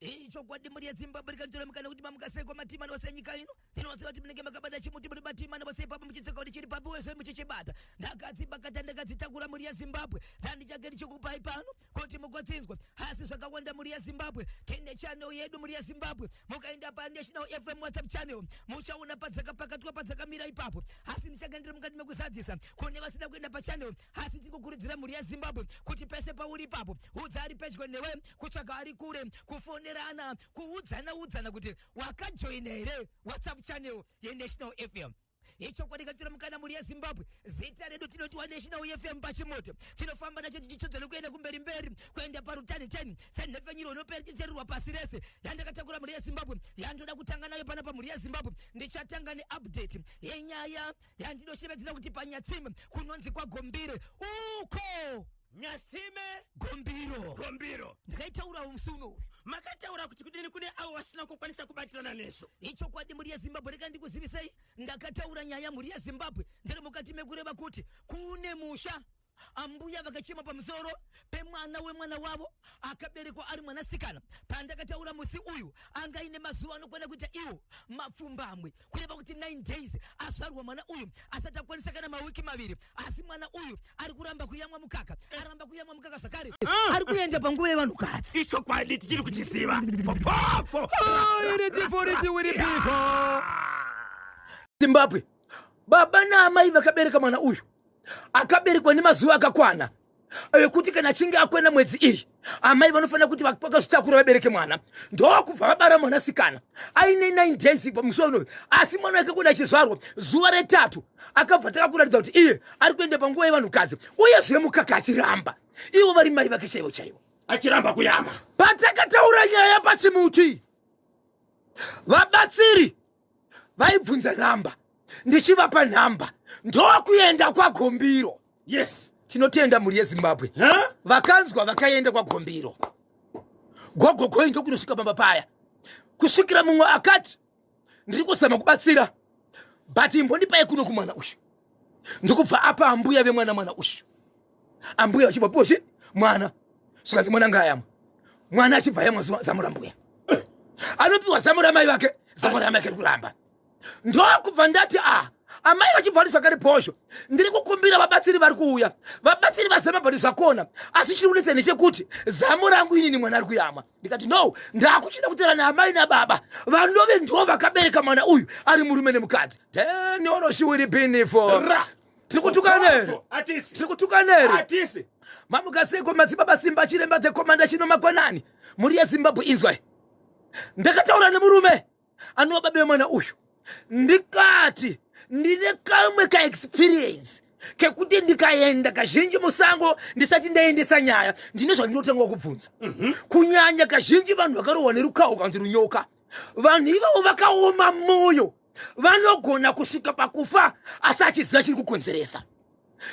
Icho kwa dimu ya Zimbabwe kantola mkana kuti mamukaseko matima no senyika ino tinowasiwa timnenge makabada chimuti muri batima no sepa muchicheka kuti chiri papo wese muchichibata ndakatsi bakata ndakadzitakura muri ya Zimbabwe ndani chake chikupa ipano kuti mugotsinzwa hasi zvakawanda muri ya Zimbabwe tende channel yedu muri ya Zimbabwe mukaenda pa National FM WhatsApp channel muchaona padzaka pakatwa padzakamira ipapo hasi ndichagendera mukati mekusadzisa kune vasina kuenda pa channel hasi tikukurudzira muri ya Zimbabwe kuti pese pauri ipapo udzari pedyo newe kutsvaga ari kure kufone rana kuudzana kuti wakajoina here WhatsApp channel ye National FM. Icho kwa dikatira mkana muri ya Zimbabwe zita redu tinoti wa National FM pachimoto tinofamba nacho tichitodzana kuenda kumberi kuenda parutani 10 sanefanyiro unopera ticherwa pasi rese yandakatakura muri ya Zimbabwe yandoda kutanga nayo pana pa muri ya Zimbabwe ndichatanga ne update yenyaya yandinoshevedzera kuti panyatsime kunonzi kwa Gombire uko Nyatsime Gombiro ndikaitaura umsuno makataura kuti kudini kune avo vasina kukwanisa kubatirana neso. Icho kwadi muri ya Zimbabwe reka ndikuzivisei ndakataura nyaya muri ya Zimbabwe ndere mukati mekureva kuti kune musha ambuya vakachema pamusoro pemwana wemwana wavo akaberekwa ari mwanasikana pandakataura musi uyu anga ine mazuva anokwana kuita iwo mapfumbamwe kureva kuti 9 days azvarwa mwana uyu asati akwanisa kana mawiki maviri asi mwana uyu ari kuramba kuyamwa mukaka aramba kuyamwa mukaka zvakare ari kuenda panguva yevanhukadzi. Icho kwadi tichiri kuchiziva Zimbabwe baba naamai vakabereka mwana uyu akaberekwa nemazuva akakwana kuti kana chinge akwena mwedzi iyi amai vanofanira kuti vakazvitakura vabereke mwana ndokubva vabara mwanasikana aine 9 days pamusoro asi mwana wake kuda achizvarwa zuva retatu akabva takakuratidza kuti iye ari kuenda panguva yevanhukadzi uye zvemukaka achiramba ivo vari mai vake chaivo achiramba kuyama. patakataura nyaya pachimuti vabatsiri vaibvunza nhamba ndichivapa nhamba ndokuenda kwa Gombiro. Yes, tinotenda muri yeZimbabwe vakanzwa vakaenda kwa Gombiro. Gogogo ndokunosvika pamba paya kusvikira mumwe akati ndiri kuzama kubatsira but imbondipai kuno kumwana uyu ndikubva apa ambuya vemwana mwana uyu ambuya vachibva poshe mwana svikanzi mwana ngayamwa mwana achibva yamwa zamurambuya anopiwa zamuramai vake zamuramai vake kuramba ndokubva ndati amai vachibva ndi zvakare posho ndiri kukumbira vabatsiri vari kuuya vabatsiri vazama bhari zvakona asi chiri kunetsa nechekuti zamu rangu inini mwana ari kuyamwa ndikati no ndakuchida kuterana amai nababa vanove ndo vakabereka mwana uyu ari murume nemukadzi tenoroshiwiri pinifo tiri kutukanere mamukaseko madzibaba simba chiremba the commander chino makwanani muri yeZimbabwe inzwai ndakataura nemurume anova baba vemwana uyu ndikati ndine kamwe ka experience kekuti ndikaenda kazhinji musango ndisati ndaendesa nyaya ndine zvandinotanga kubvunza kunyanya kazhinji vanhu vakarohwa nerukaho kana kuti runyoka vanhu ivavo vakaoma moyo vanogona kusvika pakufa asi achiziva chiri kukonzeresa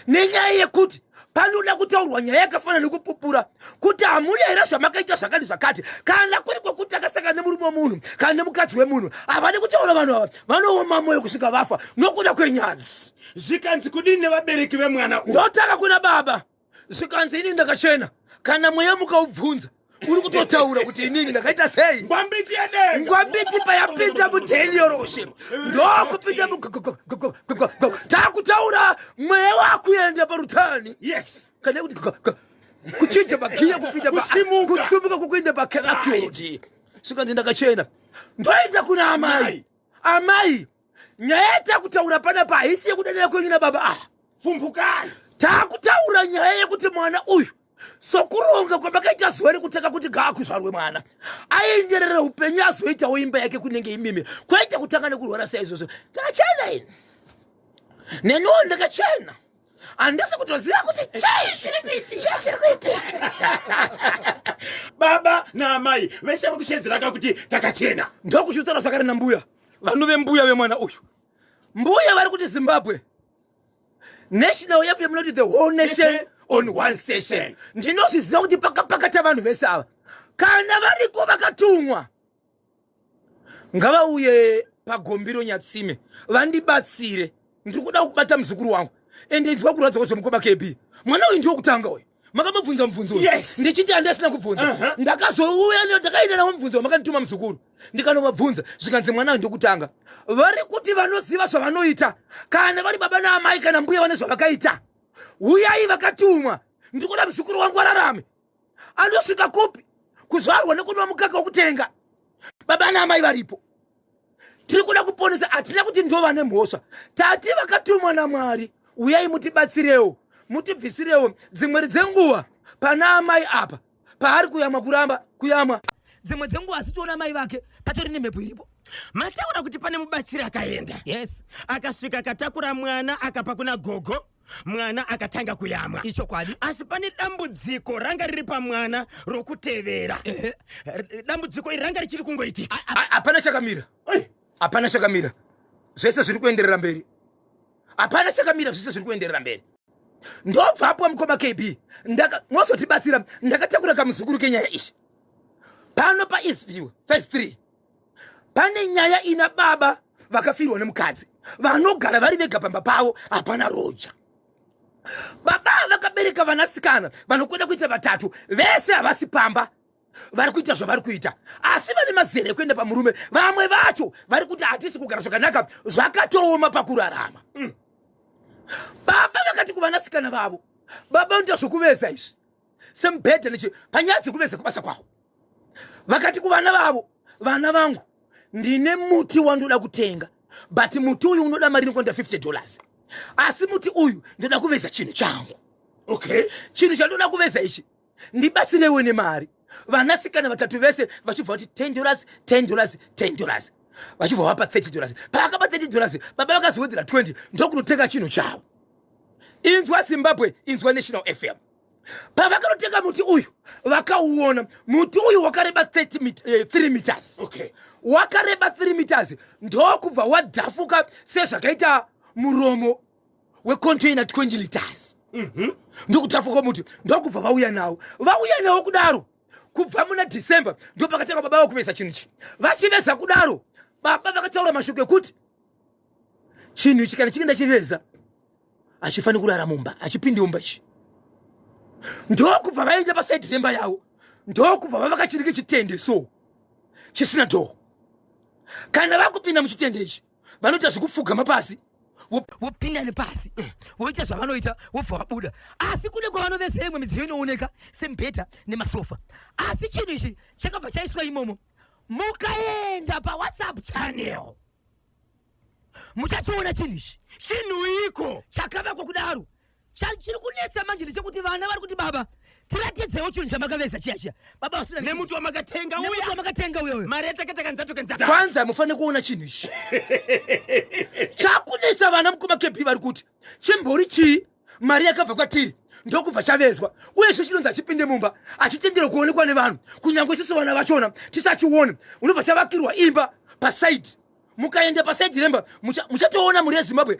nenyaya yekuti panoda kutaurwa nyaya yakafanana nekupupura kuti hamuna here zvamakaita zvakati zvakati kana kuri kwekuti akasangana nemurume wemunhu kana nemukadzi wemunhu havadi kutaura vanhu ava vanooma moyo kusvika vafa nokuda kwenyadzi. Zvikanzi kudini nevabereki vemwana uyu ndotaka kuna baba zvikanzi ini ndakachena kana mweya mukaubvunza uri kutotaura kuti inini ndakaita sei ngwambiti yadenga ngwambiti payapinda mudheniyoroshe ndokupinda takutaura mweya wakuenda parutani. Yes, kana kuti kuchinja magiya kupinda kusumuka kukuenda pakaracurity svikanzi ndakachena ndoita kuna amai nyaya yatakutaura panapa haisi yekudanira kwenyu nababa fumbukani takutaura nyaya yekuti mwana uyu sokuronga kwamakaita zuva rekutaka kuti gaakuzvarwe mwana aenderera upenyu azoitawo imba yake kunenge imimi kwaita kutanga nekurwara saizvozvo ndakachena ini nenuwo ndakachena handisi kutoziva kuti chii chiri kuitika baba naamai vese vari kushedzeraka kuti takachena ndokuchitaura zvakare nambuya vanhu vembuya vemwana uyu mbuya vari kuti Zimbabwe National FM munoti the whole nation on one session. Ndinozviziva kuti pakapakata vanhu vese ava kana variko vakatumwa ngavauye paGombiro Nyatsime vandibatsire ndiri kuda kubata muzukuru wangu ende inzwa kuradza kwezvemukoba KB mwana uyu ndiwo kutanga uyu makamubvunza mubvunzo Yes. ndichiti andasina kubvunza ndakazouya ndakaenda nawo mubvunzo makandituma muzukuru ndikanobvunza zvikanzi mwana ndokutanga vari kuti vanoziva zvavanoita kana vari baba naamai kana mbuya vane zvavakaita uyai vakatumwa ndikuda muzukuru wangu ararame andosvika kupi kuzvarwa nekunwa mukaka wokutenga baba naamai varipo tiri kuda kuponesa hatina kuti ndo vane mhosva tati vakatumwa naMwari uyai mutibatsirewo mutibvisirewo dzimwe dzenguva pana amai apa paari kuyamwa kuramba kuyamwa dzimwe dzenguva asitiona mai vake patori nemhepo iripo mataura kuti pane mubatsiri akaenda yes akasvika akatakura mwana akapa kuna gogo mwana akatanga kuyamwa ichokwadi asi pane dambudziko ranga riri pamwana rokutevera dambudziko iri ranga richiri kungoitika hapana chakamira hapana chakamira zvese zviri kuenderera mberi hapana chakamira zvese zviri kuenderera mberi ndobvapo mukoma KB mwazotibatsira ndakatakura kamuzukuru kenyaya ishi pano paEastview phase 3 pane nyaya ina baba vakafirwa nemukadzi vanogara vari vega pamba pavo hapana roja baba vakabereka vanasikana vanokwenda kuita vatatu vese havasi pamba vari kuita zvavari kuita asi vane mazere ekuenda pamurume vamwe vacho vari kuti hatisi kugara zvakanaka zvakatooma pakurarama baba vakati kuvanasikana vavo baba ndazvokuveza izvi semubhedha nechi panyaya dzekuveza kubasa kwavo vakati kuvana vavo vana vangu ndine muti wandoda kutenga but muti uyu unoda mari inokonda $50 asi muti uyu ndoda kuveza chinhu changu okay chinhu chandoda kuveza ichi ndibatsirewo nemari vanasikana vatatu vese vachibva kuti $10 vachibva vapa $30 paakapa $30 baba vakazowedzera 20 ndokunotenga chinhu chavo inzwa Zimbabwe inzwa National FM pavakanotenga muti uyu vakauona muti uyu wakareba 3 meters okay wakareba 3 meters ndokubva wadhafuka sezvakaita muromo wecontainer 20 liters ndokudhafuka muti ndokubva vauya nawo kudaro kubva muna December ndopakatanga baba vakuveza chinhu ichi vachiveza kudaro baba vakataura mashoko ekuti chinhu ichi kana chienda chiveza achifani kurara mumba achipinde mumba ichi ndokubva vaenda pasaidi remba yavo ndokubva vavakachirike chitende so chisina dhoo kana vakupinda muchitende ichi vanoita zvekupfugama pasi wopinda nepasi woita zvavanoita wobva wabuda asi kune kwavanoveza imwe midziyo inooneka semubhedha nemasofa asi chinhu ichi chakabva chaiswa imomo mukaenda paWhatsApp channel muchachiona chinhu ichi chinhu iko chakavakwa kudaro chiri kunetsa manje ndechekuti vana vari kuti baba tiratidzewo chinhu chamakaveza chiya baba vasina nemuti wamakatenga uyoyo mari yatakataka nzatokenza kwanza mufanire kuona chinhu ichi chakunetsa vana mukoma KB vari kuti chimbori chii mari yakabva kwatiri ndokubva chavezwa uye zve chinonzi achipinde mumba achitendera kuonekwa nevanhu kunyange isusu vana vachona tisachiona unobva chavakirwa imba pasaidi mukaenda pasaidi remba muchatoona muri yeZimbabwe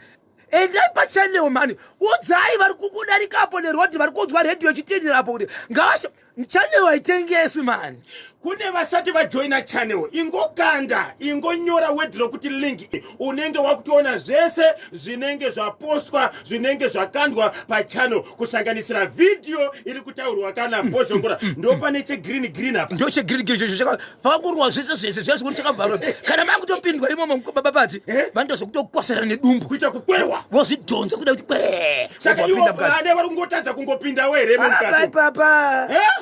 endai pachanel mani udzai vari kukudarikapo nerodhi vari kuudzwa redhiyo ichitenderapo kuti ngavasha chanel haitengeswi mani kune vasati vajoina channel ingokanda ingonyora wedhi rokuti link unenge wakutoona zvese zvinenge zvapostwa zvinenge zvakandwa pachannel kusanganisira vhidhiyo iri kutaurwa kana bhozhongora ndopane chegreen apa ndo chegreen pakurwa zvese zvekuti chakabvarwa kana makutopindwa imomo baba pati vanotozokutokosera nedumbu kuita kukwewa vozvidhonza kuda kuti saka iwo vane vari kungotadza kungopinda were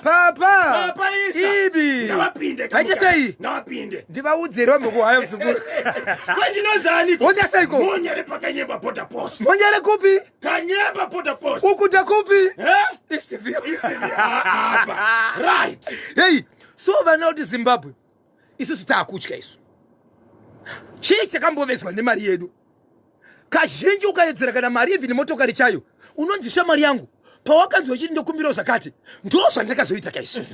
papa ibi ngavapinde haite sei ngavapinde ndivaudze rombo kuhaya msukuru kwendinonzani Wonja seiko monyere pakanyemba border post monyere kupi kanyemba border post ukuta kupi Eastview apa right hey so vana kuti Zimbabwe isusu taakutya isu chii chakambovezwa nemari yedu kazhinji ukaedzera kana mari even motokari chayo unonzisva mari yangu pawakanzwa uchiti ndokumbirawo zvakati ndo zvandakazoita kaizvi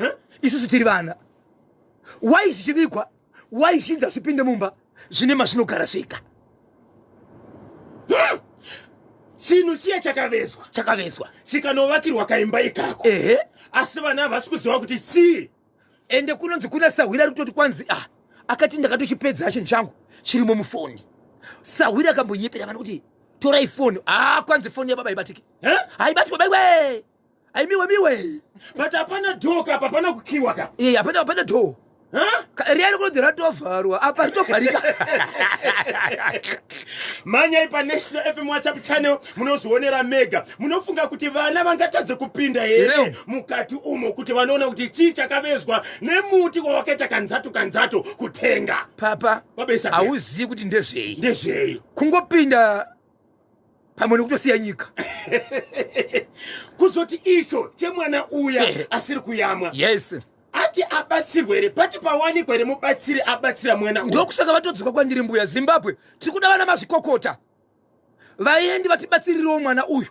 isusu tiri vana wai zvichivigwa wai zvinzi hazvipinde mumba zvine mazvinogara svika chinhu chiye chakavezwa chikanovakirwa kaimba ikako asi vana havasi kuziva kuti chii ende kunonzi kuna Sahwira ari kutoti kwanzi akati ndakatochipedza chinhu changu chirimo mufoni Sahwira akambonyepera vanhu kuti torai foni kwanzi foni yababa ibatike haibatikwa baiwe aimiwe but hapana dhoka apa hapana kukiwa ka hapana dho riani kunodhira tovharwa apa ritovharika. manyai paNational FM WhatsApp channel munozvionera mega. Munofunga kuti vana vangatadze kupinda here mukati umo kuti vanoona kuti chii chakavezwa nemuti wawakaita kanzato kutenga. Papa hauzivi kuti ndezvei kungopinda pamwe nekutosiya nyika. kuzoti icho chemwana uya asiri kuyamwa. Yes. Ati abatsirwe here pati pawanikwa here mubatsiri abatsira mwana uyu. Ndokusaka vatodzoka kwandiri mbuya Zimbabwe tiri kuda vana mazvikokota vaendi vatibatsirirewo mwana uyu.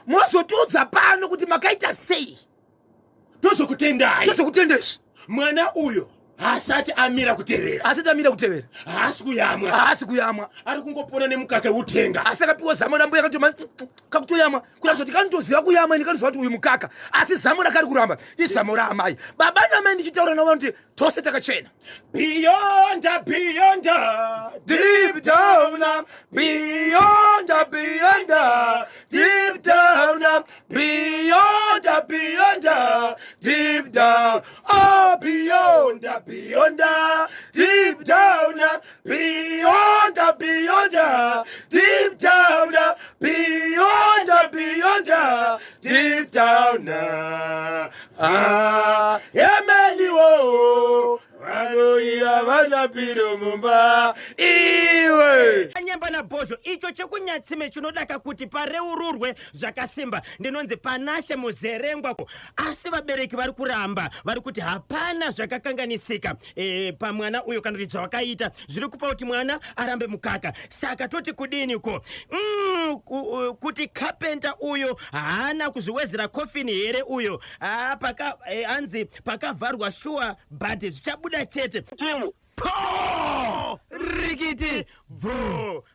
Mozotiudza pano kuti makaita sei. Tozokutendai mwana uyu asati amira kutevera haasi kuyamwa ari kungopona nemukaka utenga. Asi akapiwa zamo nambuya akati kakutoyamwa kuda kuti kanitoziva kuyamwa ini kanoziva kuti uyu mukaka asi zamo rakari kuramba izamo raamai. Baba namai ndichitaura navo kuti tose takachena. Beyond deep down beyond deep down beyond deep down oh beyond deep down beyond deep down beyond deep down Emeliwo Vanoia vanapiro mumba iwe anyamba na bhozvo icho chekunyatsime chinodaka kuti pareururwe zvakasimba ndinonzi panashe muzerengwako. Asi vabereki vari kuramba vari kuti hapana zvakakanganisika pamwana uyo kana kuti zvawakaita zviri kupa kuti mwana arambe mukaka. Saka toti kudiniko kuti kapenta uyo haana kuzviwezera kofini here uyo hanzi pakavharwa shuwa but zvichabuda chete rikiti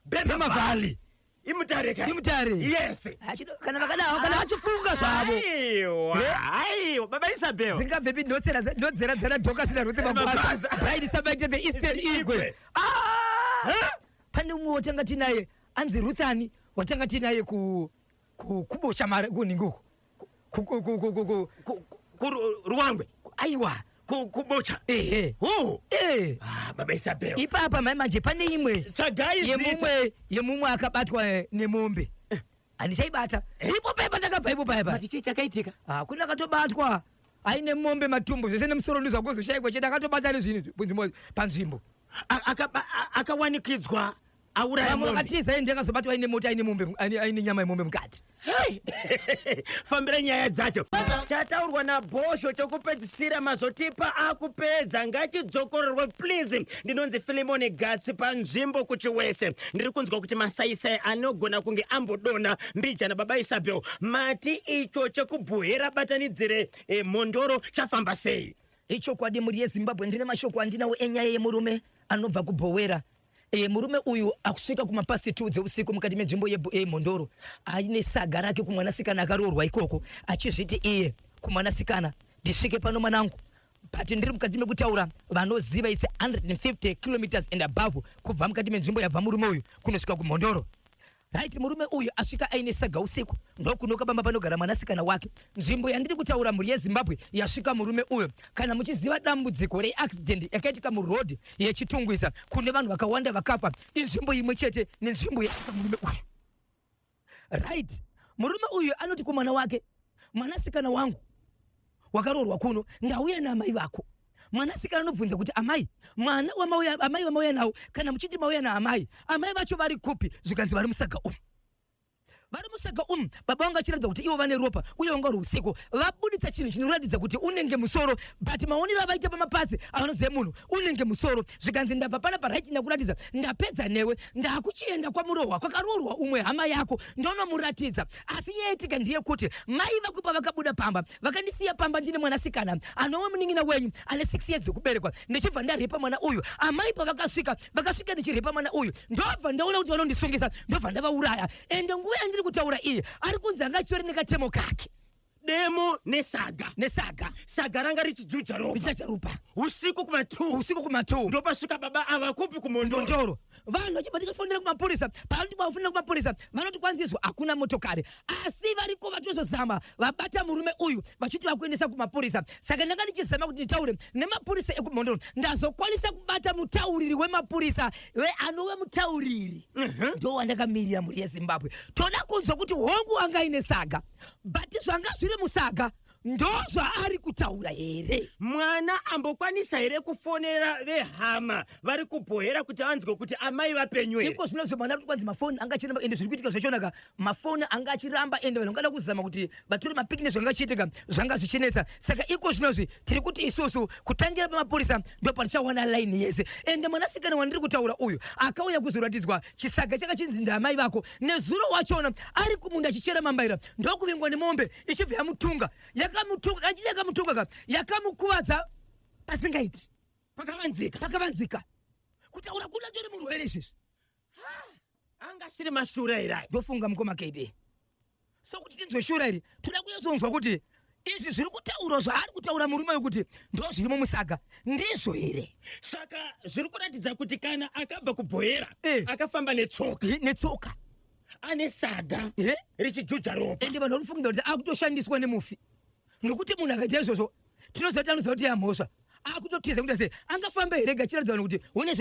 bebe mavhali imutare. Yes. Kana vakadawo kana vachifunga zvavo. Aiwa baba Isabel. Zingabvepi ndodzera dhoka sina rute mabasa. Bride Sabbath the Eastern Igwe. Pane umwe watanga tinaye anzi Ruthani watanga tinaye kubosha mara kuninguko. Ruangwe. Aiwa. Kubocha. Baba Isabel. Ipapa manje pane imwe. Yemumwe akabatwa nemombe. Andichaibata. Ipo pepa ndakabva ipo pepa. Mati chii chakaitika? Kuna katobatwa. Aine mombe matumbu zvese nemusoro ndizo kuzoshaikwa chete akatobata nezvinhu panzvimbo. Akawanikidzwa auraya mombe. Atiza ende akazobatwa aine mota aine mombe aine nyama yemombe mukati. Fambira nyaya dzacho. Chataurwa nabhosho chokupedzisira mazotipa akupedza ngachidzokorerwe please. Ndinonzi Filimoni Gatsi panzvimbo kuchiwese. Ndiri kunzwa kuti masaisai anogona kunge ambodona mbija nababa Isabel. Mati icho chekubhuhira batanidzire Mondoro chafamba sei? Icho kwadi muri yeZimbabwe ndine mashoko andinawo enyaya yemurume anobva kubhowera. Murume uyu akusvika kumapasi 2 dzeusiku mukati menzvimbo yeMondoro aine saga rake kumwanasikana akaroorwa ikoko achizviti iye kumwanasikana ndisvike pano mwanangu but ndiri mukati mekutaura vanoziva it's 150 kilometers and above kubva mukati menzvimbo yabva murume uyu kunosvika kuMondoro. Right, murume uyu asvika aine saga usiku ndokunoka bamba panogara mwanasikana wake. Nzvimbo yandiri kutaura muri yeZimbabwe yasvika murume uyu. Kana muchiziva dambudziko reaccident yakaitika muroad yechitungwisa kune vanhu vakawanda vakafa inzvimbo imwe chete nenzvimbo murume uyu. Right, murume uyu anoti kumwana wake, mwanasikana wangu wakaroorwa kuno ndauya namai vako. Mwanasikana anobvunza kuti amai mwana amai vamauya nawo kana muchiti mauya naamai amai vacho vari kupi zvikanzi vari musaga baba vangu achiratidza kuti ivo vane ropa uye vanga uri usiku vabuditsa chinhu chinoratidza kuti unenge musoro but maonero avaita pamapasi avanozive munhu unenge musoro zvikanzi ndabva pana paraiti ndakuratidza ndapedza newe ndakuchienda kwamurohwa kwakaroorwa umwe hama yako ndonomuratidza asi yaitika ndiye kuti mai vakupa vakabuda pamba vakandisiya pamba ndine mwanasikana anowe munin'ina wenyu ane 6 years dzekuberekwa ndichibva ndaripa mwana uyu amai pavakasvika ndichiripa mwana uyu ndobva ndaona kuti vanondisungisa ndobva ndavauraya ende nguva yandiri kutaura iye ari kunzi anga chitori nekatemo kake demo nesaga saga ranga richijuja ropa richacharupa usiku kuma 2 ndopasvika baba avakupi kuMondoro vanhu vachibatika fonera kumapurisa pavanoti vafonera kumapurisa vanoti kwanzizwa hakuna motokari asi variko vatozozama vabata murume uyu vachiti vakuendesa kumapurisa saka ndanga ndichizama kuti nditaure nemapurisa ekumhondoro ndazokwanisa kubata mutauriri wemapurisa anove mutauriri ndo wandakamirira mhuri yezimbabwe toda kunzwa kuti hongu anga ine saga but zvanga zviri musaga ndozvaari kutaura here mwana ambokwanisa here kufonera vehama vari kubhohera kuti vanzwe kuti amai vapenyu here iko zvinozvo mwana kuti kwanzi mafoni anga achiramba ende zviri kuitika zvachionaka mafoni anga achiramba ende vanhu vangada kuzama kuti vatore mapikini zvanga chiitika zvanga zvichinetsa saka iko zvinozvi tiri kuti isusu kutangira pamapurisa ndo patichawana laini yese ende mwanasikana wandiri kutaura uyu akauya kuzoratidzwa chisaga chakachinzi ndamai vako nezuro wachona ari kumunda achichera mambaira ndokuvingwa nemombe ichibva yamutunga yakamutunga yakamukuvadza pasingaiti pakavanzika kutaura kuna ndori murwere izvezvi anga siri mashura here ndofunga mukoma kebe so kuti tinzwe shura iri toda kuyozonzwa kuti izvi zviri kutaura zvaari kutaura murume wekuti ndo zvirimo musaga ndizvo here saka zviri kuratidza kuti kana akabva kubhohera akafamba netsoka ane saga richijuja ropa ende vanhu varikufungidza kuti akutoshandiswa nemufi nokuti munhu akaita izvozvo tinozati anoziva kuti yamhosva akutotiza kuti ase angafamba here gachiratidza vanhu kuti une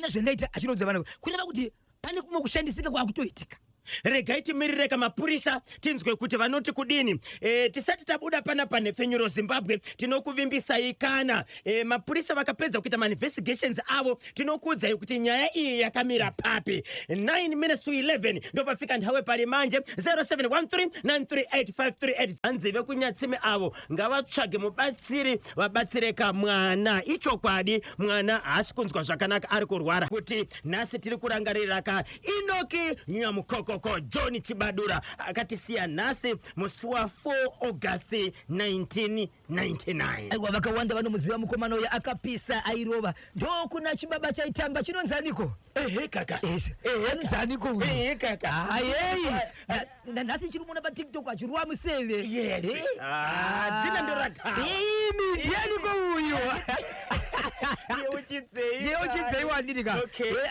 zvendaita achinoudza vanhu kureva kuti pane kumwe kushandisika kwakutoitika regai timirire kamapurisa tinzwe kuti vanoti kudini tisati tabuda panapa nepfenyuro zimbabwe tinokuvimbisai kana mapurisa vakapedza kuita mainvestigations avo tinokuudzai kuti nyaya iyi yakamira papi 9 minutes to 11 ndopafika nthawe pari manje 0713938538 hanzi vekunyatsime avo ngavatsvage mubatsiri vabatsireka mwana ichokwadi mwana haasi kunzwa zvakanaka ari kurwara kuti nhasi tiri kurangarira ka Inoki Nyamukoko John Chibadura akatisiya nhasi musi wa 4 August 1999 aiwa vakawanda vanomuziva mukomana uya akapisa airova ndo kuna chibaba chaitamba chinonzaniko kaka anonzaniko uyu kaka hayeyi nhasi chiri muona patiktok achirwa museve dzina ndoratao ndianiko uyu yeuchidzei wandirika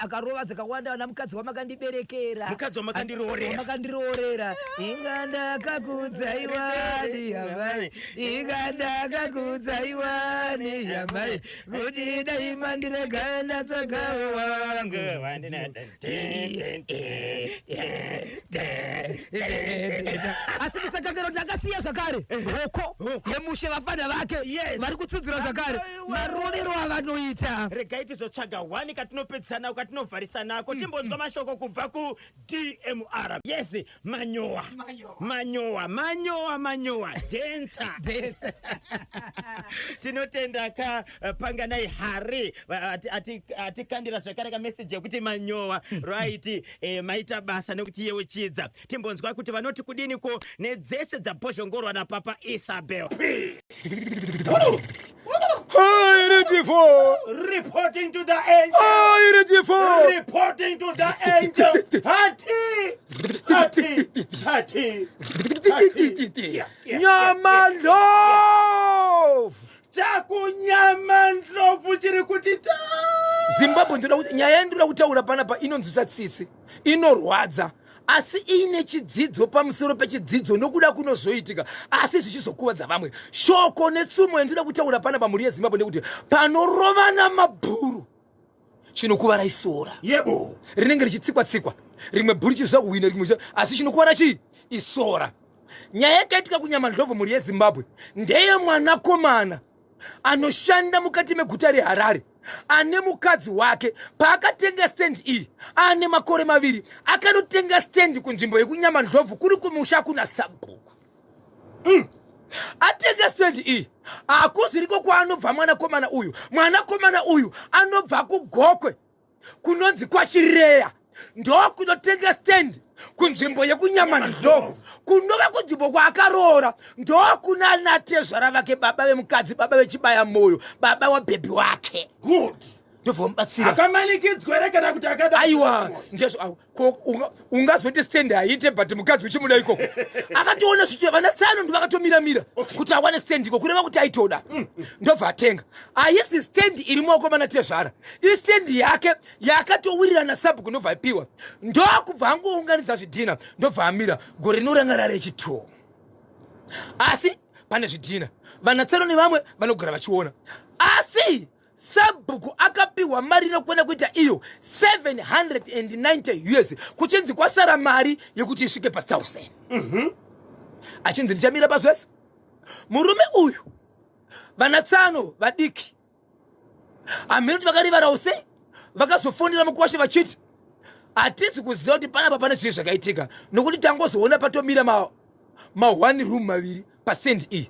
akarova dzakawanda vana mukadzi wamakandiberekera mukadzi wamakandiroorera ingandakakudzaiwani yamai ingandakakudzaiwani yamai kuti daima ndirega ndatsvagawo wangu asi musakangero kuti akasiya zvakare hoko yemushe vafana vake vari kutsudzura zvakare marovero avanoita regai tizotsvaga 1 katinopedzisana katinovharisanako timbonzwa mashoko kubva kuDMR yes manyowa densa tinotenda panganai Hari atikandira zvakare kameseji yekuti manyowa right maita basa nekuti yeuchidza timbonzwa kuti vanoti kudiniko nedzese dzabhozhongorwa napapa Isabel Reporting to the angel. Reporting to the angel. Hati. Nyamandlovu. Chakunyamandlovu chiri kutita. Zimbabwe ndoda kuti nyaya yendoda kutaura panapa inonzwisa tsitsi, inorwadza. Asi ine chidzidzo pamusoro pechidzidzo nokuda kunozoitika asi zvichizokuvadza vamwe shoko netsumo yendoda kutaura panapa muri yeZimbabwe nekuti panorovana mabhuru chinokuvara isora yebo rinenge richitsikwa rimwe bhuru chizoda kuwina rimwe asi chinokuvara chii isora nyaya yakaitika kuNyamandlovu muri yeZimbabwe ndeye mwanakomana anoshanda mukati meguta reHarare ane mukadzi wake paakatenga stendi iyi ane makore 2 akanotenga stendi kunzvimbo yekuNyamandlovu kuri kumusha kuna Sabhuku atenga stendi iyi akuziriko kwaanobva mwanakomana uyu anobva kuGokwe kunonzi kwaChireya ndo kunotenga stendi kunzvimbo yekuNyamandlovu kunova kunzvimbo kwaakaroora ndo kuna natezvara vake baba vemukadzi baba vechibaya moyo baba wabhebhi wake good ndobva mubatsira akamanikidzwa kana kuti akada aiwa ndezvo ungazoti stand aite but mukadzi uchimuda ikoko akationa zvichiva vana tsano ndivakatomira kuti awane stand iko kureva kuti aitoda ndobva atenga haisi stand iri maoko mana Tezvara istand yake yakatowirirana Sabhuku ndobva apiwa ndokubva angounganidza zvidhina ndobva amira gore rinorangarara rechi2 asi pane zvidhina vana tsano nevamwe vanogara vachiona asi Sabhuku akapiwa mari inokwana kuita iyo 790 US kuchinzi kwasara mari yekuti isvike pa1000 achinzi ndichamira pazvese murume uyu vana tsano vadiki hamiri kuti vakarivarawo sei vakazofonera mukwasha vachiti hatisi kuziva kuti panapa pane zvinhu zvakaitika nokuti tangozoona patomira ma1 room maviri pastand iyi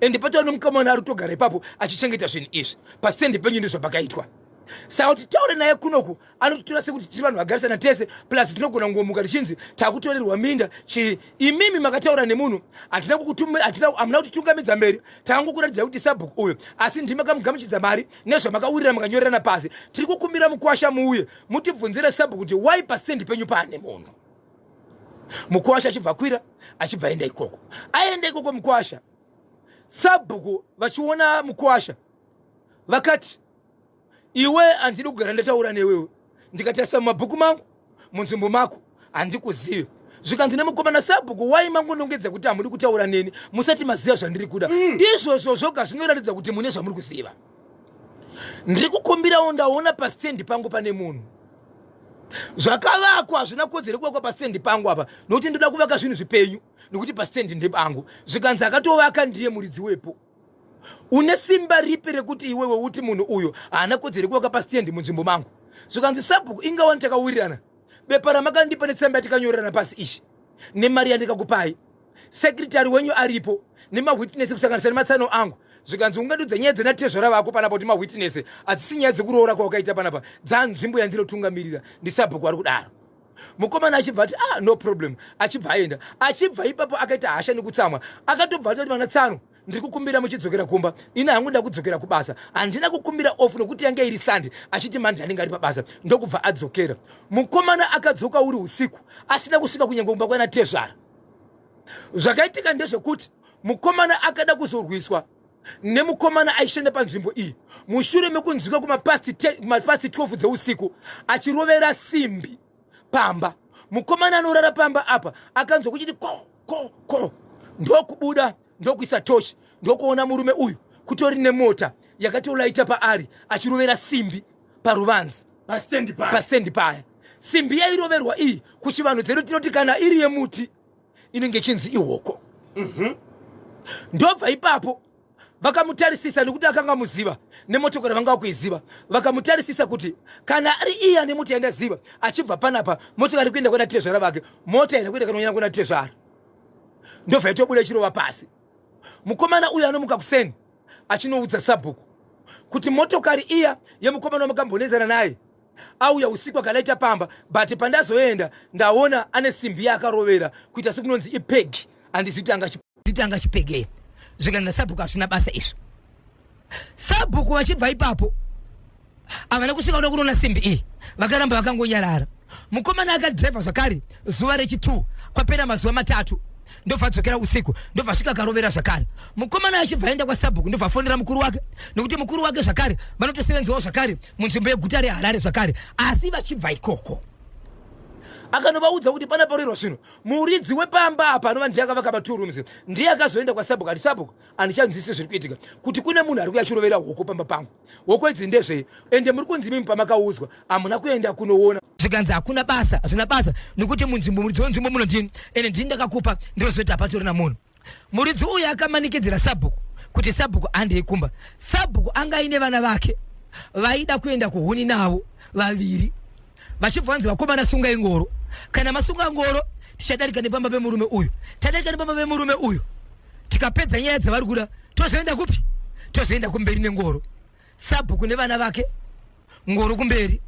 ende patoona mukomana ari kutogara ipapo achichengeta zvinhu izvi pastand penyu ndizvo pakaitwa saka kuti taure naye kunoku anotitora sekuti tiri vanhu vagarisana tese plus tinogona kungomuka tichinzi takutorerwa minda imimi makataura nemunhu hamuna kutitungamidza mberi tangokuratidza kuti Sabhuku uyu asi ndimakamugamuchidza mari nezvamakawirira makanyorerana pasi tiri kukumbira mukwasha muuye mutibvunzire Sabhuku kuti wai pastand penyu paane munhu mukwasha achibva kwira achibva aenda ikoko aenda ikoko mukwasha Sabhuku vachiona mukwasha vakati iwe handidi kugara ndataura newewe ndikatarisa mumabhuku mangu munzvimbo mako handikuzivi zvikanzi nemukomana Sabhuku wai mangonongedza kuti hamudi kutaura neni musati maziva zvandiri kuda izvozvo zvoga zvinoratidza kuti mune zvamuri kuziva ndiri kukumbirawo ndaona pastand pangu pane munhu zvakavakwa hazvina kodzero kuvakwa pastand pangu apa nokuti ndoda kuvaka zvinhu zvipenyu nokuti pastand ndepangu zvikanzi akatovaka ndiye muridzi wepo une simba ripi rekuti iwewe uti munhu uyo haana kodzero kuvaka pastand munzvimbo mangu zvikanzi Sabhuku ingawani takawirirana bepa ramakandipa netsamba yatikanyorerana pasi ishi nemari yandikakupai sekretari wenyu aripo nemawitness kusanganisa nematsano angu zvikanzi ungadudza nyaya dzenaTezvara vako panapa kuti mawitness adzisi nyaya dzekuroora kwawakaita panapa dzanzvimbo yandinotungamirira ndi Sabhuku ari kudaro mukomana achibva ati no problem achibva aenda achibva ipapo akaita hasha nekutsamwa akatobva ati mana tsano ndiri kukumbira muchidzokera kumba ina hangu nda kudzokera kubasa handina kukumbira off nokuti yange iri Sunday achiti mandi anenge ari pabasa ndokubva adzokera mukomana akadzoka uri usiku asina kusvika kunyange kumba kwana Tezvara zvakaitika ndezvekuti mukomana akada kuzorwiswa nemukomana aishanda panzvimbo iyi mushure mekunzwika kumapasi 12 dzeusiku achirovera simbi pamba mukomana anorara pamba apa akanzwa kuchiti ko ndokubuda ndokuisa toshi ndokuona murume uyu kutori nemota yakatolaita paari achirovera simbi paruvanzi pastand paya simbi yairoverwa iyi kuchivanhu dzedu tinoti kana iri yemuti inenge chinzi ihoko ndobva ipapo vakamutarisisa nekuti akanga muziva nemotokari vanga kuiziva vakamutarisisa kuti kana ari iye ane mota yandaziva achibva panapa motokari kuenda kuna Tezvara vake mota ina kuenda kanonyanya kuna Tezvara ndobva itobuda chirova pasi mukomana uyu anomuka kuseni achinoudza Sabhuku kuti motokari iya yemukomana wamakambonenzana naye auya usiku akalaita pamba but pandazoenda ndaona ane simbi yakarovera kuita sekunonzi ipegi handiziti anga chipegeya zvikana Sabhuku asina basa izvo Sabhuku vachibva ipapo havana kusvika kuda kunoona simbi iyi vakaramba vakangonyarara mukomana akadhiraivha zvakare zuva rechi2 kwapera mazuva 3 ndobva adzokera usiku ndobva asvika akarovera zvakare mukomana achibva aenda kwaSabhuku ndobva afonera mukuru wake nokuti mukuru wake zvakare vanotosevenzawo zvakare munzvimbo yeguta reHarare zvakare asi vachibva ikoko akanovaudza kuti pana parwirwa zvino muridzi wepamba apa anova ndiye akavaka ma2 rooms ndiye akazoenda kwaSabhuku ati Sabhuku handichanzwisisi zviri kuitika kuti kune munhu ari kuya achirovera hoko pamba pangu hoko idzi ndezvei ende muri kunzi mimi pamakaudzwa hamuna kuenda kunoona zvikanzi hakuna basa hazvina basa nokuti munzvimbo muridzi wenzvimbo muno ndini ende ndini ndakakupa ndinozoita hapatorina munhu muridzi uyu akamanikidzira Sabhuku kuti Sabhuku andeikumba Sabhuku anga aine vana vake vaida kuenda kuhuni navo vaviri vachibvanzi vakomana sunga ingoro kana masunga ngoro tichadarika nepamba pemurume uyu tadarika nepamba pemurume uyu tikapedza nyaya dzavari kuda tozoenda kupi tozoenda kumberi nengoro Sabhuku nevana vake ngoro kumberi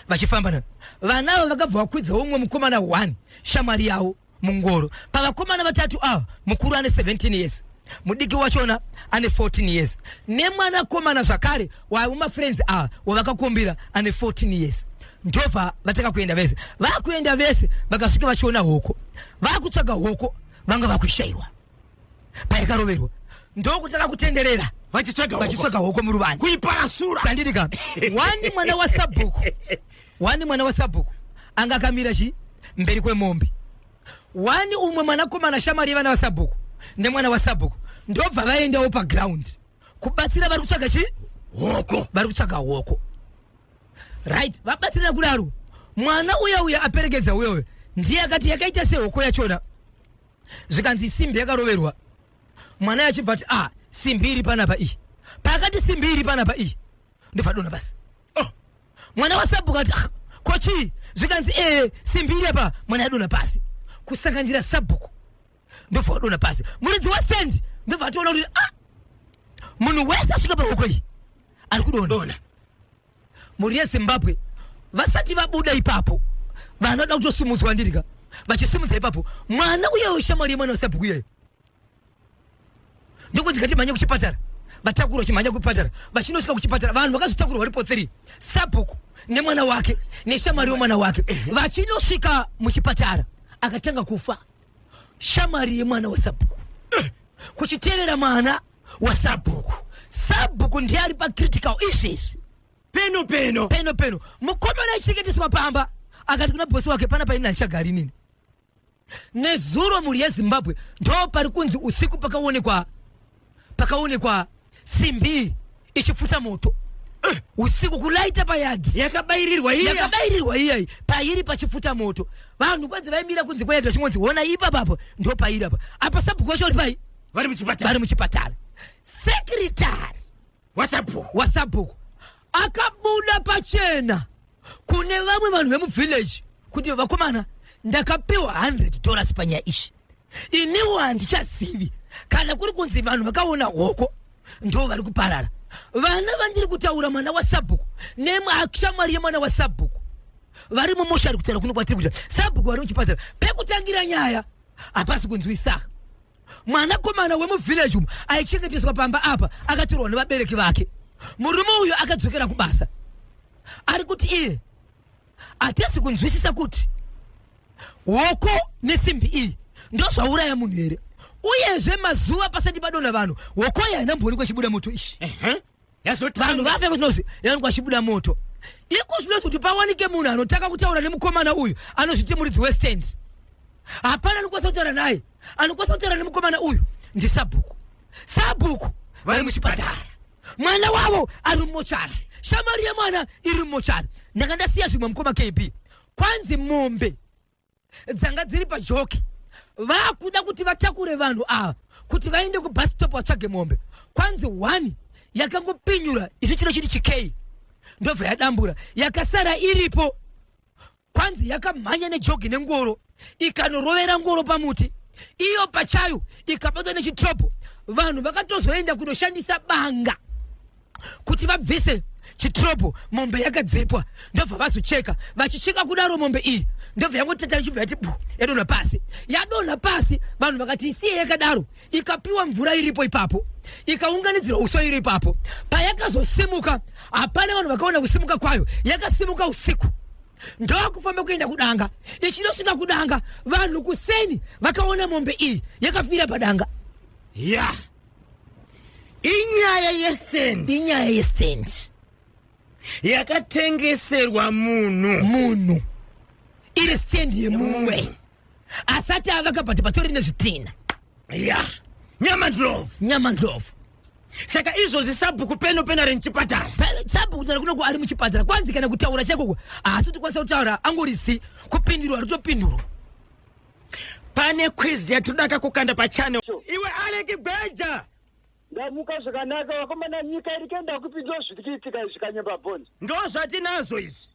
vachifamba nayo vanavo vakabva vakwidza umwe mukomana 1 shamwari yavo mungoro pavakomana 3 ava mukuru ane 17 years mudiki wachona ane 14 years nemwana komana zvakare wa friends wavakakumbira ane 14 years ndova vataka kuenda vese vakuenda vese vakasvika vachiona hoko vakutsvaga hoko vanga vakushayirwa paikaroverwa ndokutaka kutenderera vachitsvaga hoko muruvani kuiparasura kandidika wani mwana wa sabhuku anga akamira mberi kwemombe wani umwe mwanakomana shamari yevana vasabhuku nemwana wasabhuku ndobva vaendawo paground kubatsira vari kutsvaga vari kutsvaga hoko right vabatsirana kudaro mwana uya aperekedza uyoyo ndiye akati yakaita sehoko yachona zvikanzi simbi yakaroverwa mwana yachibva ati simbi iri panapa iyi pakati simbi iri panapa iyi ndobva dona basi mwana wasabhuku ati kochi zvikanzi simbi iri apa mwana yadona pasi kusanganira sabhuku ndobva wadona pasi muridzi wasendi ndobva atoona kuti munhu wese asvika pahoko iyi ari kudona mhuri yezimbabwe vasati vabuda ipapo vanoda kutosumudzwa ndirika vachisimudza ipapo mwana uyewo shamwari yemwana wasabhuku iyeyo ndokunzi ngatimhanya kuchipatara vatakura vachimhanya kuchipatara vachinosvika kuchipatara vanhu vakazotakurwa varipo 3 sabhuku nemwana wake neshamwari wemwana wake vachinosvika muchipatara akatanga kufa shamwari yemwana wasabhuku kuchitevera mwana wasabhuku sabhuku ndiye ari pacritical issues peno mukomana achicheketiswa pamba akati kuna bosi wake pana paini ndichagari nini nezuro mhuri yezimbabwe ndo pari kunzi usiku pakaonekwa simbi ichifuta moto usiku kulaita payadhi yakabairirwa iyayi pairi pachifuta moto vanhu kwanzi vaimira kunzi kwaita chingonzi hona ipapapo ndo pairi apa sabhuku wacho vari vari muchipatara sekretari wasabhuku akabuda pachena kune vamwe vanhu vemuvhileji kuti vakomana ndakapiwa $100 panyaya ishi iniwo handichazivi kana kuri kunzi vanhu vakaona hoko ndo vari kuparara vana vandiri kutaura mwana wasabhuku shamwari yemwana wasabhuku vari mumoshari kutaura kuno kwatiri kuita sabhuku vari muchipatara pekutangira nyaya hapasi kunzwisaka mwanakomana wemuvhileji umu aichengeteswa pamba apa akatorwa nevabereki vake murume uyu akadzokera kubasa ari kuti iye hatisi kunzwisisa kuti hoko nesimbi iyi ndo zvauraya munhu here uyezve mazuva pasati padona vanhu hoko iyi haina mboni kwachibuda moto ishi vanhu vafe kunozi yani kwachibuda moto iko zvinozi kuti pawanike munhu anotaka kutaura nemukomana uyu anozviti muridzi westend hapana anokwanisa kutaura naye anokwanisa kutaura nemukomana uyu ndi sabhuku vari muchipatara mwana wavo ari mumochari shamwari yemwana iri mumochari ndanga ndasiya zvimwe mukoma kp kwanzi mombe dzanga dziri pajoki vakuda kuti vatakure vanhu ava kuti vaende kubhasitop vatsvage mombe kwanzi 1 yakangopinyura isu chino chiri chikei ndobva yadambura yakasara iripo kwanzi yakamhanya nejogi nengoro ikanorovera ngoro pamuti iyo pachayo ikabatwa nechitropo vanhu vakatozoenda kunoshandisa banga kuti vabvise chitropo mombe yakadzepwa ndobva vazocheka vachicheka kudaro mombe iyi ndobva yangotatara chibva yati yadonha pasi vanhu vakati isiye yakadaro ikapiwa mvura iripo ipapo ikaunganidzirwa uso iri ipapo payakazosimuka hapana vanhu vakaona kusimuka kwayo yakasimuka usiku ndokufamba kuenda kudanga ichinosvika kudanga vanhu kuseni vakaona mombe iyi yakafira padanga inyaya yestand yakatengeserwa munhu iri stendi yemumwe asati avakabhati patori nezvitina nyama ndlovu saka izvozvi sabhuku peno ari muchipatara sabhuku tara kunoko ari muchipatara kwanzi kana kutaura chakoko asi tikwanisa kutaura angorisi kupindurwa ritopindurwa pane quiz yatodaka kukanda pachannel iwe Aleki Gbeja ndamuka zvakanaka vakomana nyika iri kuenda kupi ndo zviri kuitika zvikanyemba bhonzi ndo zvatinazo izvi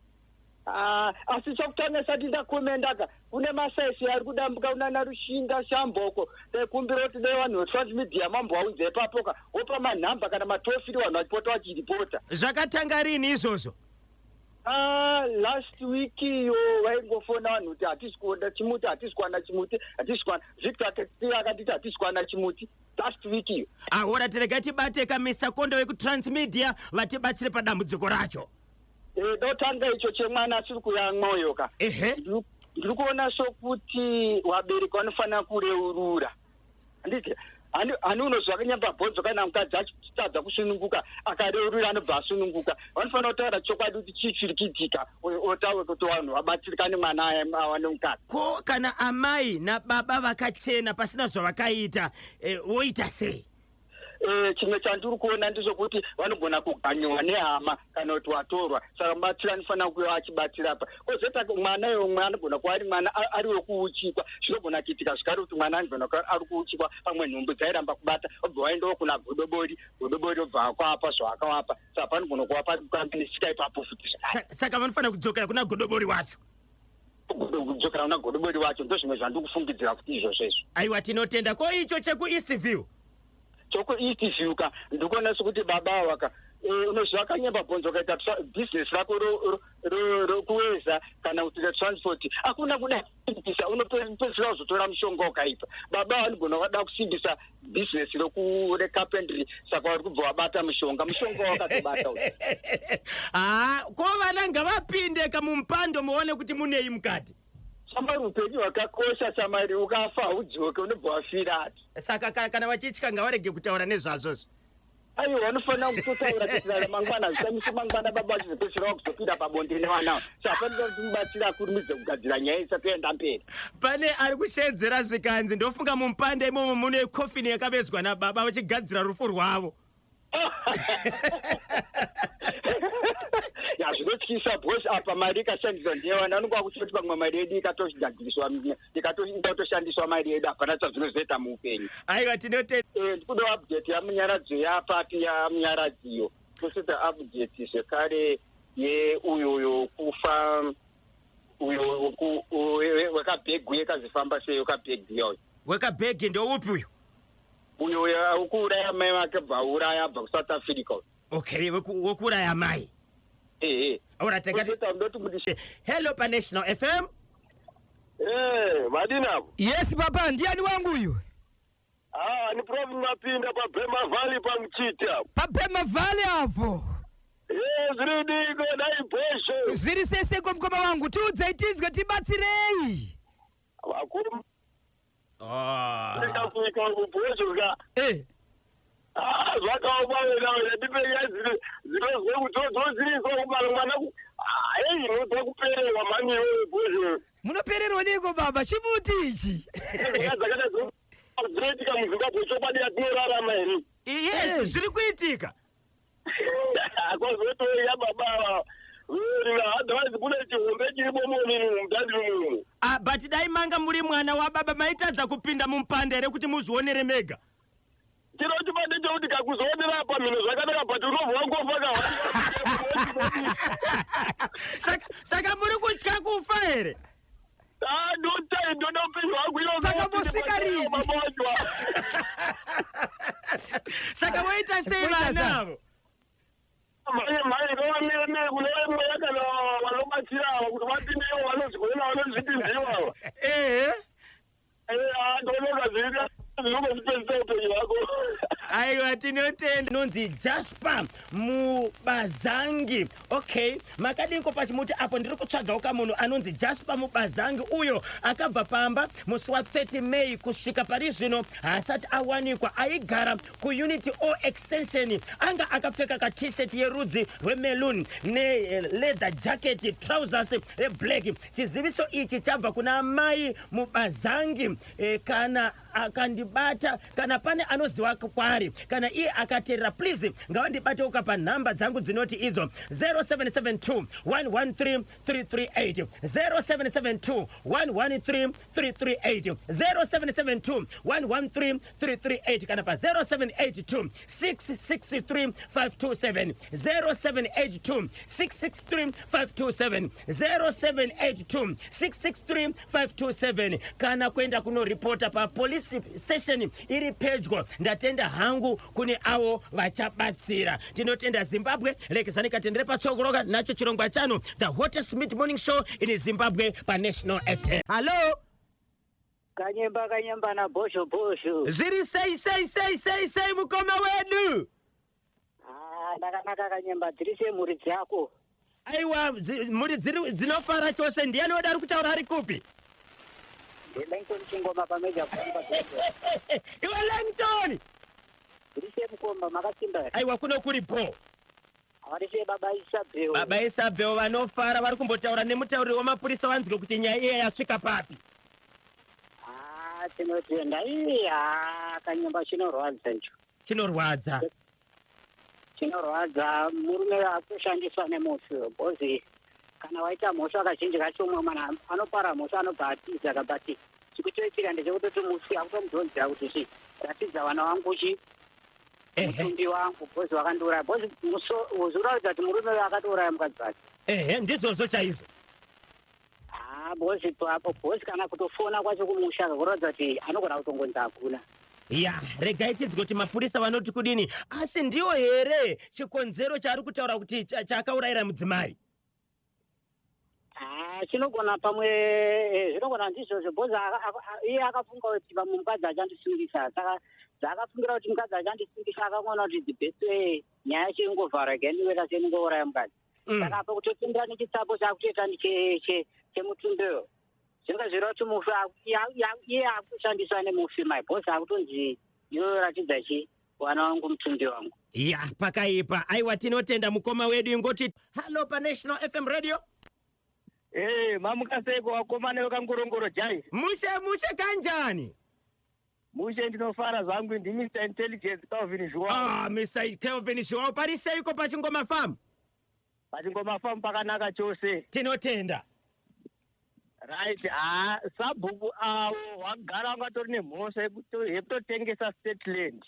asi chokutanga sati ndakomendaka kune masaisi ari kudambuka unana Rushinga Shamboko tekumbira kuti dai vanhu vetransmedia mamboaunze ipapoka wopa manhamba kana matofiri vanhu vachipota vachiripota zvakatanga rini izvozvo Last week iyo waingofona vanhu kuti hatisi kuona chimuti, hatisi kuwana chimuti, hatisi kuwana Victor akatiti hatisi kuwana chimuti last week iyo. Ahora tirega tibate Mr. Kondo wekuTransmedia vatibatsire padambudziko racho. Dotanga icho chemwana asiri kuya mwoyo ka. Ndiri kuona sokuti wabereki vanofanira kureurura. Handiti hani unozwa kanyamba bhonzo kana mukadzi achitadza kusununguka akareurura anobva asununguka. Vanofanira kutaura chokwadi kuti chii chiri kuitika otaura kuti vanhu vabatsirikane mwana awane mukadzi. Ko kana amai nababa vakachena pasina zvavakaita voita sei? Chimwe chandiri kuona ndezvokuti vanogona kuganyiwa nehama kana kuti watorwa, saka mubatsiri anofanira kuva achibatsira pa. Kozoita mwana yomwe anogona kuva ari mwana ari wekuuchikwa, zvinogona kuitika zvikare kuti mwana anogona kuva ari kuuchikwa, pamwe nhumbu dzairamba kubata obva waendawo kuna godobori obva akwapa zvaakawapa, saka panogona kuva pakanganisika ipapo futi. Saka vanofanira kudzokera kuna godobori wacho. Kudzokera kuna godobori wacho ndo zvimwe zvandiri kufungidzira kuti izvozvo izvo. Aiwa, tinotenda. Ko icho chekuEastview choko EastView ka ndikuona sokuti baba waka unozva akanyamba bhonzo kaita business rako rokuweza kana kuti transport hakuna kuda kusimbisa, unopedzisira uzotora mushonga wakaipa. Baba vanogona vada kusimbisa business recarpentry, saka vari kubva wabata mushonga wakatobata. Ko vana ngavapinde kamumupando muone kuti munei mukati. Shamari upenyu hwakakosha, Shamari ukafa hudzoke unobva wafira. Saka kana vachitya ngavarege kutaura nezvazvozvo. Aiwa, vanofanira kutotaura kuti mangwana zvishamisi mangwana baba vachizopedzisira wakuzopinda pabonde nevana. Saka panoda kuti mubatsira akurumidze kugadzira nyaya isati yaenda mberi. Pane ari kushedzera zvikanzi ndofunga mumupanda imomo mune kofini yakavezwa nababa vachigadzira rufu rwavo. Zvinotyisa bosi apa mari ikashandiswa ndevana vanonga vakuti pamwe mari yedu ikatoshandiswa mari yedu hapana chazvinozoita muupenyu. Aiwa, tinotenda. Ndikuda update yamunyaradzo yapapi yamunyaradziyo tosoita update zvekare yeuyo kufa uyo wekabhegi yakazifamba sei wekabhegi yoyo. Wekabhegi ndoupi uyo? Uyo ukuuraya mai vake bva uraya abva kuSouth Africa. Okay, wekuuraya mai. Ora hello pa National FM. Madina. Yes baba, ndiani wangu huyu? Ni Prof Mapinda pa Bema Valley pa Mchita. Pa Bema Valley hapo. Ziridi go dai posho. Ziri sese kwa mkoma wangu tiudza itinzwe tibatsirei. Vakuru. Ndikafuika kuposho ka. Zvakaoma nawe ndipenya zvinozwe kutodziriso mwana inoda kupererwa mani wewe. Munopererwa niko baba, chimuti ichi. Zvinoitika muZimbabwe chokwadi yatinorarama here. Yes, zviri kuitika. Kwazotoya baba. Otherwise kune chihombe chiripo mudandiri. But dai manga muri mwana wa baba maitadza kupinda mumupanda here kuti muzvionere mega. Chiro chipande chekuti kakuzoonera apa mhino zvakanaka but unobva wangofa saka muri kutya kufa here? Ndoda upenyu hwangu saka mosvika rini? Saka woita sei vanavo? Mhai ngavamire kune vamweya kana vanobatsirawa kuti vapindewo vanozvikona vanozvipinziwa. Ndonoka zviri zvinongozvipedzisa upenyu hwako. Aiwa, tinotenda. Nonzi Jasper Mubazangi. Okay, makadiko pachimuti apo ndiri kutsvagawo kamunhu anonzi Jasper Mubazangi. Uyo akabva pamba musi wa30 May kusvika pari zvino haasati awanikwa. Aigara kuUnity O Extension. Anga akapfeka ka-t-shirt yerudzi rwemeluni ne-leather jacket, trousers black. Chiziviso ichi chabva kuna mai Mubazangi. Kana akandibata kana pane anoziva kwari kana iye akateerera, please ngavandibate uka panhamba dzangu dzinoti idzo 0772 113 338 0772 113 338 0772 113 338 kana pa 0782 663 527 0782 663 527 0782 663 527 kana kuenda kunoripota pa police station iri pedyo ndatenda hangu changu kune avo vachabatsira. Tinotenda Zimbabwe, rekezani katendere patsogoroka nacho chirongwa chanu, the hottest mid morning show in Zimbabwe pa National FM. Hello? Kanyemba na bosho. Ziri sei mukoma wedu. Ndakanaka Kanyemba, dzirise mhuri dzako. Aiwa, mhuri dzinofara chose. Ndiani wada ari kutaura ari kupi? Langton Chingoma pameja kuamba. Iwe Langton. Dzirise mukomba makasimba. Aiwa, kuno kuripo. Awarise baba Isabel vanofara vari kumbotaura nemutauriri wamapurisa vanzwe kuti nyaya iya yasvika papi. Tinotenda Kanyemba, chinorwadza murume akushandiswa nemufi bhozi. Kana waita mhosva kazhinji kacho umwe mwana anopara mhosva anobva atiza kabati chikutoitika ndechekutoti mufi akutomudhonzera kuti ratidza vana vangu mutumbi wangu bhozi wakandiuraya. Bhozi uzuratidza kuti murume uyo akatouraya mukadzi wake. Ndizvozvo chaizvo. Bhozi papo bhozi kana kutofona kwacho kumusha kuratidza kuti anogona kutongonzi akuna. Ya, regai tidzwe kuti mapurisa vanoti kudini, asi ndiwo here chikonzero chaari kutaura kuti chakaurayira mudzimai. Chinogona pamwe zvinogona ndizvozvo bhozi iye akafunga kuti pamwe mukadzi achandisungisa, saka zvaakafungira kuti mukadzi achandisungisa akaona kuti dzibhese nyaya yacho ingovhara ganiweka seningouraya mukadzi. Saka apa kutopindira nechitsapo chakutoita chemutumbeyo zvinga zviri kuti mufi iye akushandiswa nemufi bhozi akutonzi iyoyo ratidza wana wangu mutumbi wangu. Ya, pakaipa. Aiwa, tinotenda mukoma wedu ingoti hello pa National FM radio. Mamukaseko wakomana wekangorongoro jai. Mushe kanjani? Mushe ndinofara zvangu ndi Mr Intelligence Calvin Joao. Mr Calvin Joao pariseiko pachingoma farm? Pachingoma farm pakanaka chose. Tinotenda. Right, sabhuku avo wagara wangatori nemhosva yekutotengesa state land.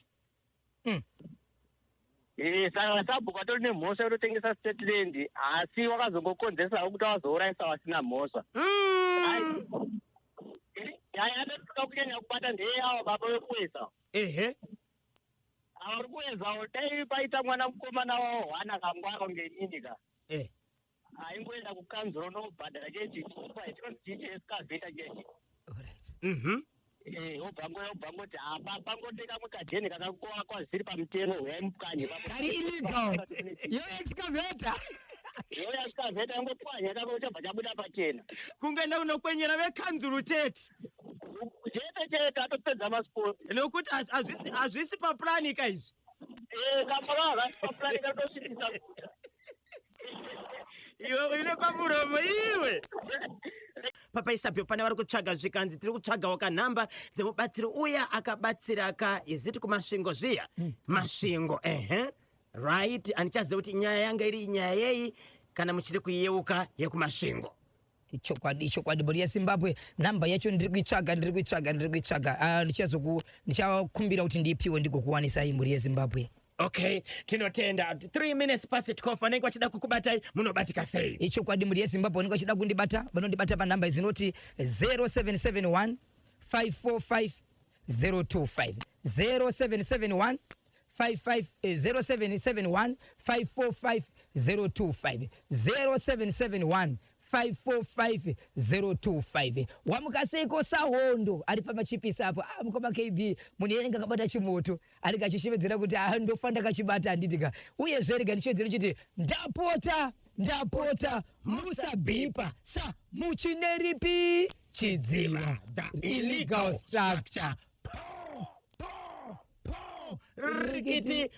Saka sabhuku atori nemhosva yekutotengesa state land, asi wakazongokonzesawo kuti wazourayisa vasina mhosva. Yatatoda kunyanya kubata ndeyawo baba wekuweza. Vari kuwezawo dai paita mwana mukomana wawo hwana kangwaro ngenini ka. Aingoenda kukanzuro nobhadhara chechi chinozichiche esikavheta chechi. Obhangoti pangoteka mukajeni kakakwa zviri pamutemo hwemukanye. Kari illegal. Yo excavator. Yo excavator ngopwanya kako chabva chabuda pachena. Kungaenda kunokwenyera vekanzuru chete. Chete atopedza masikoti. Nokuti hazvisi paplani kaizvi. Kamara paplani katosvitisa kuta. Iwe une pamuromo iwe. Papa Isabel pane vari kutsvaga zvikanzi tiri kutsvagawo kanhamba dzemubatsiri uya akabatsira iziti kumasvingo zviya. Masvingo right, handichaziva kuti nyaya yanga iri nyaya yei kana muchiri kuiyeuka yekumasvingo. Chokwadi bodi yeZimbabwe namba yacho ndiri kuitsvaga ndichakumbira kuti ndiipiwe ndigokuwanisai mburi yeZimbabwe. Okay, tinotenda 3 minutes past 12 vanenge vachida kukubatai munobatika sei? Ichokwadi muri yeZimbabwe vanenge vachida kundibata vanondibata panhamba dzinoti 0771 545 025 0771 0771 545 025 0771 545 wamukaseko sahondo ari pamachipisa apo mukoma KB munenga kabata chimoto ari kachishevedzera kuti ndofa ndakachibata handitika uye zverega ndichedzera chiti ndapota musabhipa sa muchineripi chidziva the illegal structure rikiti